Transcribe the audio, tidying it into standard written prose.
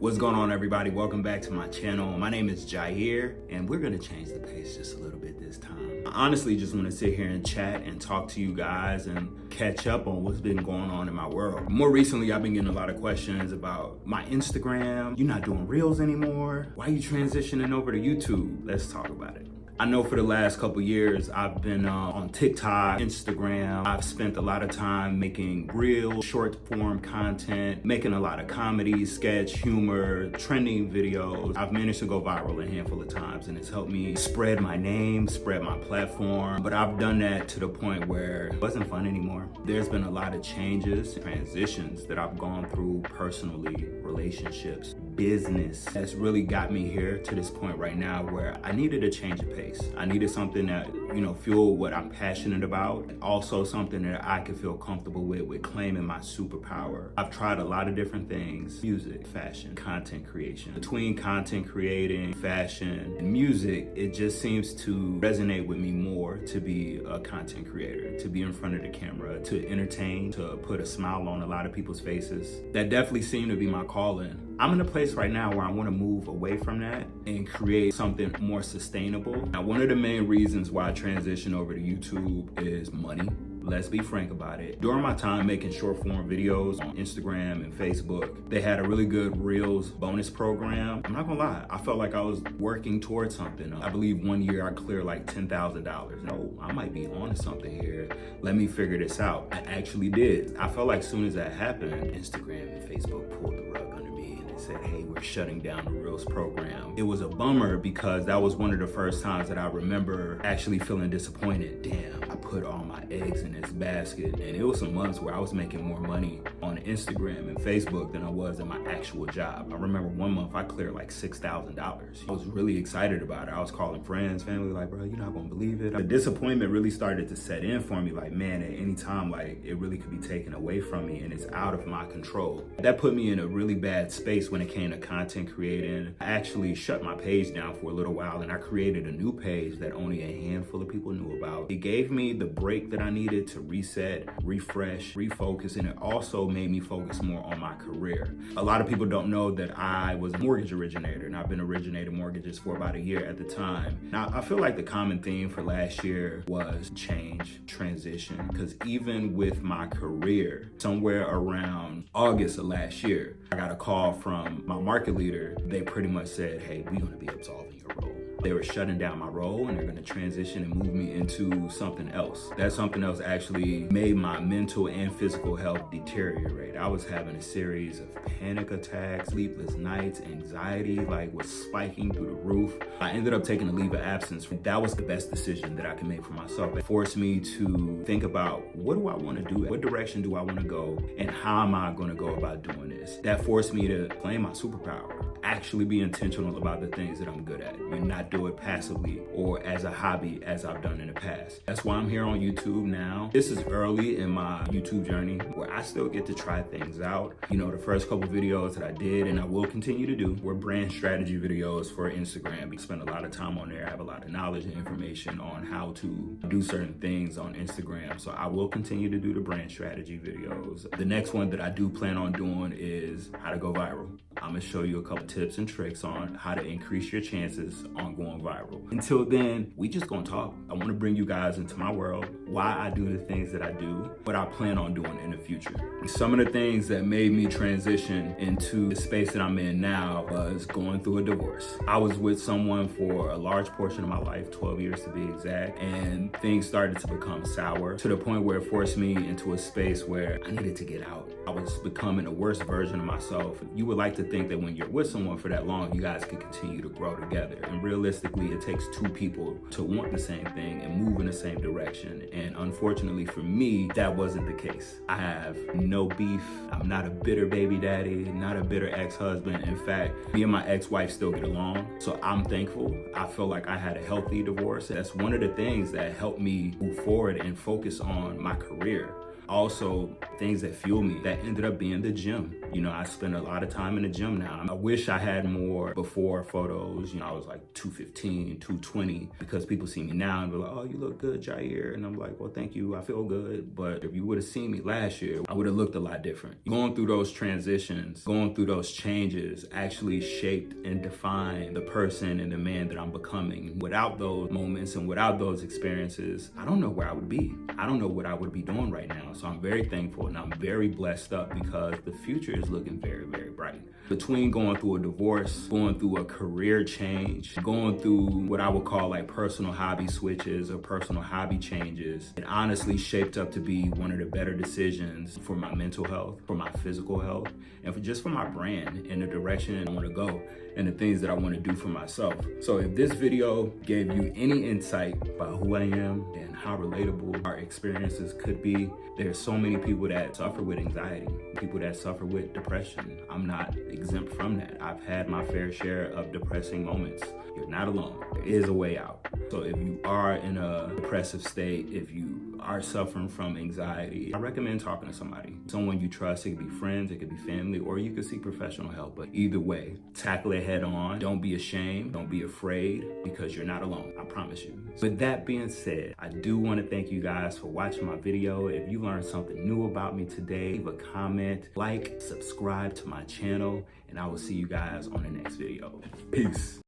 What's going on, everybody? Welcome back to my channel. My name is Jahir, and we're gonna change the pace just a little bit this time. I honestly just wanna sit here and chat and talk to you guys and catch up on what's been going on in my world. More recently, I've been getting a lot of questions about my Instagram. You're not doing Reels anymore. Why are you transitioning over to YouTube? Let's talk about it. I know for the last couple years, I've been on TikTok, Instagram. I've spent a lot of time making real short form content, making a lot of comedy, sketch, humor, trending videos. I've managed to go viral a handful of times, and it's helped me spread my name, spread my platform. But I've done that to the point where it wasn't fun anymore. There's been a lot of changes, transitions that I've gone through personally, relationships, business. That's really got me here to this point right now where I needed a change of pace. I needed something that, fuel what I'm passionate about. Also something that I could feel comfortable with claiming my superpower. I've tried a lot of different things: music, fashion, content creation. Between content creating, fashion, and music, it just seems to resonate with me more to be a content creator, to be in front of the camera, to entertain, to put a smile on a lot of people's faces. That definitely seemed to be my calling. I'm in a place right now where I want to move away from that and create something more sustainable. Now, one of the main reasons why I transitioned over to YouTube is money. Let's be frank about it. During my time making short form videos on Instagram and Facebook, they had a really good Reels bonus program. I'm not gonna lie, I felt like I was working towards something. I believe one year I cleared like $10,000. I might be on to something here. Let me figure this out. I actually did. I felt like as soon as that happened, Instagram and Facebook pulled the rug under me and said, hey, we're shutting down the Reels program. It was a bummer because that was one of the first times that I remember actually feeling disappointed. Damn, I put all my eggs in this basket. And it was some months where I was making more money on Instagram and Facebook than I was in my actual job. I remember one month I cleared like $6,000. I was really excited about it. I was calling friends, family, like, bro, you're not gonna believe it. The disappointment really started to set in for me. Like, man, at any time, like, it really could be taken away from me and it's out of my control. That put me in a really bad space when it came to content creating. I actually shut my page down for a little while and I created a new page that only a handful of people knew about. It gave me the break that I needed to reset, refresh, refocus, and it also made me focus more on my career. A lot of people don't know that I was a mortgage originator, and I've been originating mortgages for about a year at the time. Now, I feel like the common theme for last year was change, transition, because even with my career, somewhere around August of last year, I got a call from my market leader. They pretty much said, hey, we're gonna be absolving your role. They were shutting down my role and they're gonna transition and move me into something else. That something else actually made my mental and physical health deteriorate. I was having a series of panic attacks, sleepless nights, anxiety was spiking through the roof. I ended up taking a leave of absence. That was the best decision that I could make for myself. It forced me to think about, what do I wanna do? What direction do I wanna go? And how am I gonna go about doing this? That forced me to claim my superpower. Actually be intentional about the things that I'm good at and not do it passively or as a hobby as I've done in the past. That's why I'm here on YouTube now. This is early in my YouTube journey where I still get to try things out. The first couple videos that I did and I will continue to do were brand strategy videos for Instagram. We spend a lot of time on there. I have a lot of knowledge and information on how to do certain things on Instagram. So I will continue to do the brand strategy videos. The next one that I do plan on doing is how to go viral. I'm gonna show you a couple tips and tricks on how to increase your chances on going viral. Until then, we just gonna talk. I wanna bring you guys into my world, why I do the things that I do, what I plan on doing in the future. Some of the things that made me transition into the space that I'm in now was going through a divorce. I was with someone for a large portion of my life, 12 years to be exact, and things started to become sour to the point where it forced me into a space where I needed to get out. I was becoming a worse version of myself. You would like to think that when you're with someone for that long, you guys can continue to grow together. And realistically, it takes two people to want the same thing and move in the same direction. And unfortunately for me, that wasn't the case. I have no beef. I'm not a bitter baby daddy, not a bitter ex-husband. In fact, me and my ex-wife still get along. So I'm thankful. I feel like I had a healthy divorce. That's one of the things that helped me move forward and focus on my career. Also, things that fuel me, that ended up being the gym. You know, I spend a lot of time in the gym now. I wish I had more before photos. You know, I was like 215, 220, because people see me now and be like, oh, you look good, Jair. And I'm like, well, thank you, I feel good. But if you would have seen me last year, I would have looked a lot different. Going through those transitions, going through those changes actually shaped and defined the person and the man that I'm becoming. Without those moments and without those experiences, I don't know where I would be. I don't know what I would be doing right now. So I'm very thankful and I'm very blessed up because the future is looking very, very bright. Between going through a divorce, going through a career change, going through what I would call like personal hobby switches or personal hobby changes, it honestly shaped up to be one of the better decisions for my mental health, for my physical health, and for my brand and the direction I want to go and the things that I want to do for myself. So if this video gave you any insight about who I am and how relatable our experiences could be, there's so many people that suffer with anxiety, people that suffer with depression. I'm not exempt from that. I've had my fair share of depressing moments. You're not alone. There is a way out. So if you are in a depressive state, if you are suffering from anxiety, I recommend talking to somebody. Someone you trust. It could be friends, it could be family, or you could seek professional help. But either way, tackle it head on. Don't be ashamed. Don't be afraid, because you're not alone. I promise you. With that being said, I do want to thank you guys for watching my video. If you learned something new about me today, leave a comment, like, subscribe to my channel, and I will see you guys on the next video. Peace.